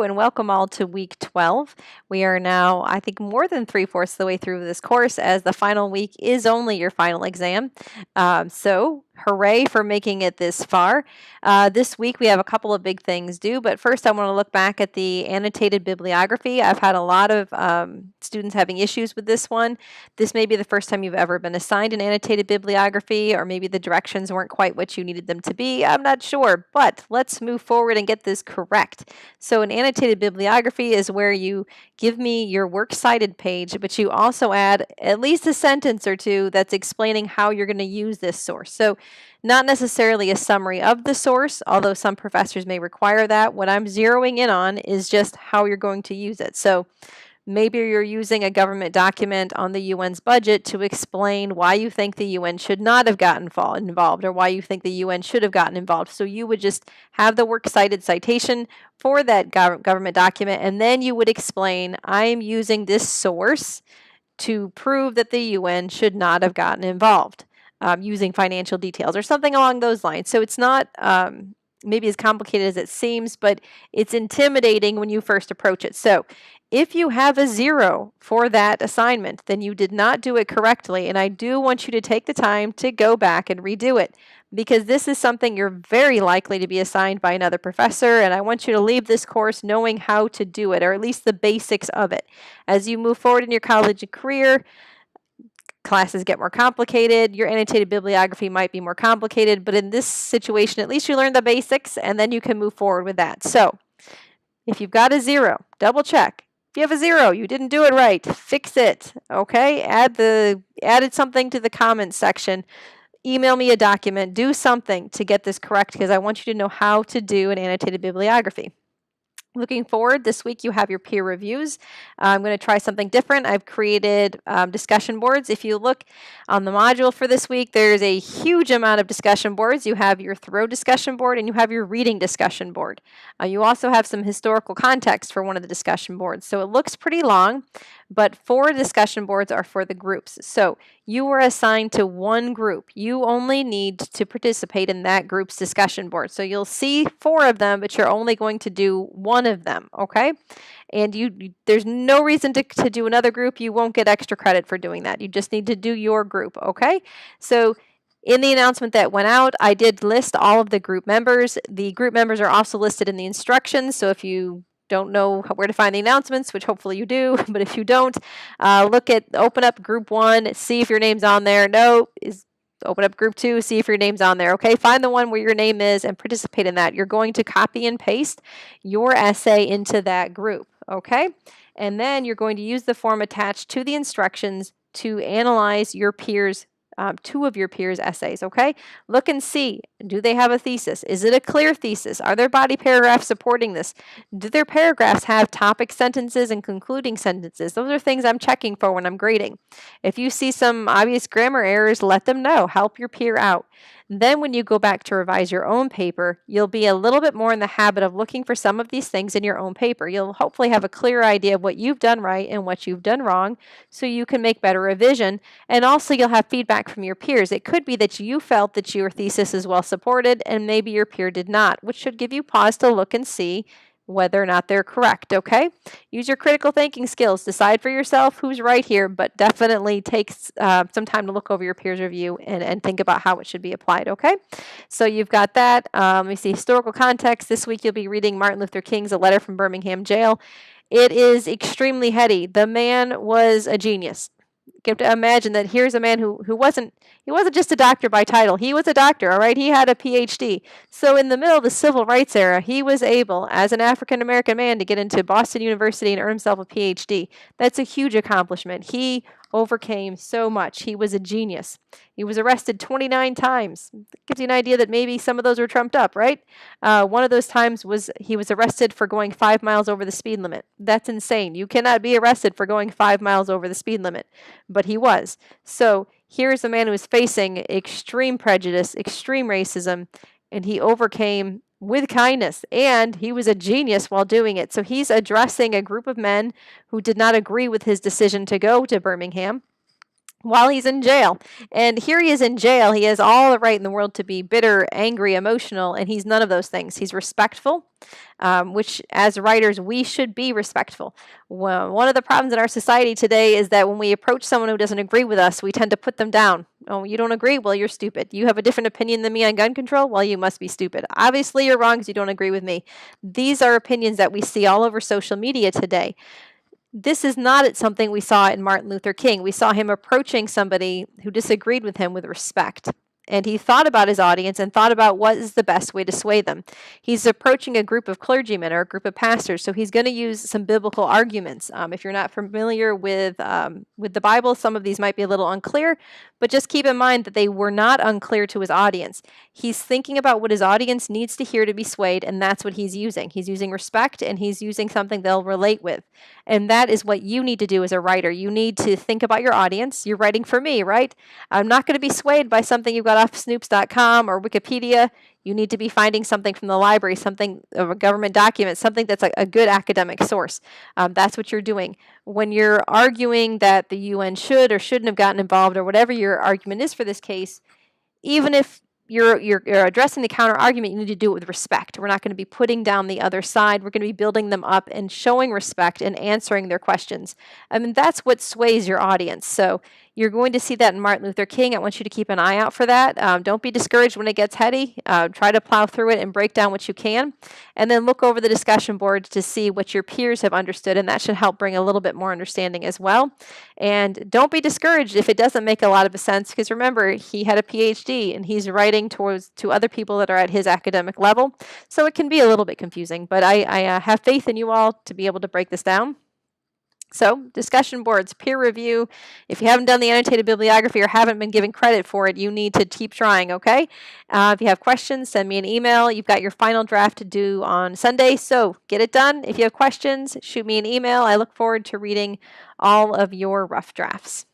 and welcome all to week 12. We are now, I think, more than 3/4 of the way through this course, as the final week is only your final exam. So, hooray for making it this far. This week we have a couple of big things due, but first I want to look back at the annotated bibliography. I've had a lot of students having issues with this one. This may be the first time you've ever been assigned an annotated bibliography, or maybe the directions weren't quite what you needed them to be. I'm not sure, but let's move forward and get this correct. So an annotated bibliography is where you give me your works cited page, but you also add at least a sentence or two that's explaining how you're going to use this source. So not necessarily a summary of the source, although some professors may require that. What I'm zeroing in on is just how you're going to use it. So maybe you're using a government document on the UN's budget to explain why you think the UN should not have gotten involved, or why you think the UN should have gotten involved. So you would just have the works cited citation for that government document, and then you would explain, I am using this source to prove that the UN should not have gotten involved, using financial details or something along those lines. So it's not maybe as complicated as it seems, but it's intimidating when you first approach it. So if you have a 0 for that assignment, then you did not do it correctly, and I do want you to take the time to go back and redo it, because this is something you're very likely to be assigned by another professor, and I want you to leave this course knowing how to do it, or at least the basics of it. As you move forward in your college and career, classes get more complicated, your annotated bibliography might be more complicated, but in this situation, at least you learn the basics, and then you can move forward with that. So if you've got a 0, double check. If you have a 0, you didn't do it right, fix it, okay? Added something to the comments section. Email me a document, do something to get this correct, because I want you to know how to do an annotated bibliography. Looking forward, this week you have your peer reviews. I'm going to try something different. I've created discussion boards. If you look on the module for this week, there's a huge amount of discussion boards. You have your throw discussion board and you have your reading discussion board. You also have some historical context for one of the discussion boards. So it looks pretty long, but 4 discussion boards are for the groups. So you were assigned to one group. You only need to participate in that group's discussion board. So you'll see 4 of them, but you're only going to do one of them, okay? And there's no reason to do another group. You won't get extra credit for doing that. You just need to do your group, okay? So in the announcement that went out, I did list all of the group members. The group members are also listed in the instructions, so if you don't know where to find the announcements, which hopefully you do, but if you don't, open up group 1, see if your name's on there. Open up group 2, see if your name's on there, okay? Find the one where your name is and participate in that. You're going to copy and paste your essay into that group, okay? And then you're going to use the form attached to the instructions to analyze your peers' 2 of your peers' essays, okay? Look and see, do they have a thesis? Is it a clear thesis? Are there body paragraphs supporting this? Do their paragraphs have topic sentences and concluding sentences? Those are things I'm checking for when I'm grading. If you see some obvious grammar errors, let them know. Help your peer out. Then when you go back to revise your own paper, you'll be a little bit more in the habit of looking for some of these things in your own paper. You'll hopefully have a clear idea of what you've done right and what you've done wrong, so you can make better revision. And also you'll have feedback from your peers. It could be that you felt that your thesis is well supported and maybe your peer did not, which should give you pause to look and see whether or not they're correct, okay? Use your critical thinking skills. Decide for yourself who's right here, but definitely take some time to look over your peers' review and think about how it should be applied, okay? So you've got that. Let me see, historical context. This week you'll be reading Martin Luther King's A Letter from Birmingham Jail. It is extremely heady. The man was a genius. You have to imagine that here's a man who wasn't just a doctor by title. He was a doctor, all right? He had a PhD. So in the middle of the civil rights era, he was able, as an African-American man, to get into Boston University and earn himself a PhD. That's a huge accomplishment. He overcame so much. He was a genius. He was arrested 29 times. That gives you an idea that maybe some of those were trumped up, right? One of those times was he was arrested for going 5 miles over the speed limit. That's insane. You cannot be arrested for going 5 miles over the speed limit, but he was. So here's a man who was facing extreme prejudice, extreme racism, and he overcame with kindness, and he was a genius while doing it. So he's addressing a group of men who did not agree with his decision to go to Birmingham. while he's in jail. And here he is in jail. He has all the right in the world to be bitter, angry, emotional, and he's none of those things. He's respectful, which as writers, we should be respectful. Well, one of the problems in our society today is that when we approach someone who doesn't agree with us, we tend to put them down. Oh, you don't agree? Well, you're stupid. You have a different opinion than me on gun control? Well, you must be stupid. Obviously, you're wrong because you don't agree with me. These are opinions that we see all over social media today. This is not something we saw in Martin Luther King. We saw him approaching somebody who disagreed with him with respect. And he thought about his audience and thought about what is the best way to sway them. He's approaching a group of clergymen or a group of pastors, so he's going to use some biblical arguments. If you're not familiar with the Bible, some of these might be a little unclear, but just keep in mind that they were not unclear to his audience. He's thinking about what his audience needs to hear to be swayed, and that's what he's using. He's using respect, and he's using something they'll relate with. And that is what you need to do as a writer. You need to think about your audience. You're writing for me, right? I'm not going to be swayed by something you've got off Snoops.com or Wikipedia. You need to be finding something from the library, something of a government document, something that's a good academic source. That's what you're doing. When you're arguing that the UN should or shouldn't have gotten involved or whatever your argument is for this case, even if you're addressing the counter argument, you need to do it with respect. We're not going to be putting down the other side. We're going to be building them up and showing respect and answering their questions. I mean, that's what sways your audience. So you're going to see that in Martin Luther King. I want you to keep an eye out for that. Don't be discouraged when it gets heady. Try to plow through it and break down what you can. And then look over the discussion boards to see what your peers have understood, and that should help bring a little bit more understanding as well. And don't be discouraged if it doesn't make a lot of sense, because remember, he had a PhD and he's writing to other people that are at his academic level. So it can be a little bit confusing, but I have faith in you all to be able to break this down. So, discussion boards, peer review. If you haven't done the annotated bibliography or haven't been given credit for it, you need to keep trying, okay? If you have questions, send me an email. You've got your final draft to do on Sunday, so get it done. If you have questions, shoot me an email. I look forward to reading all of your rough drafts.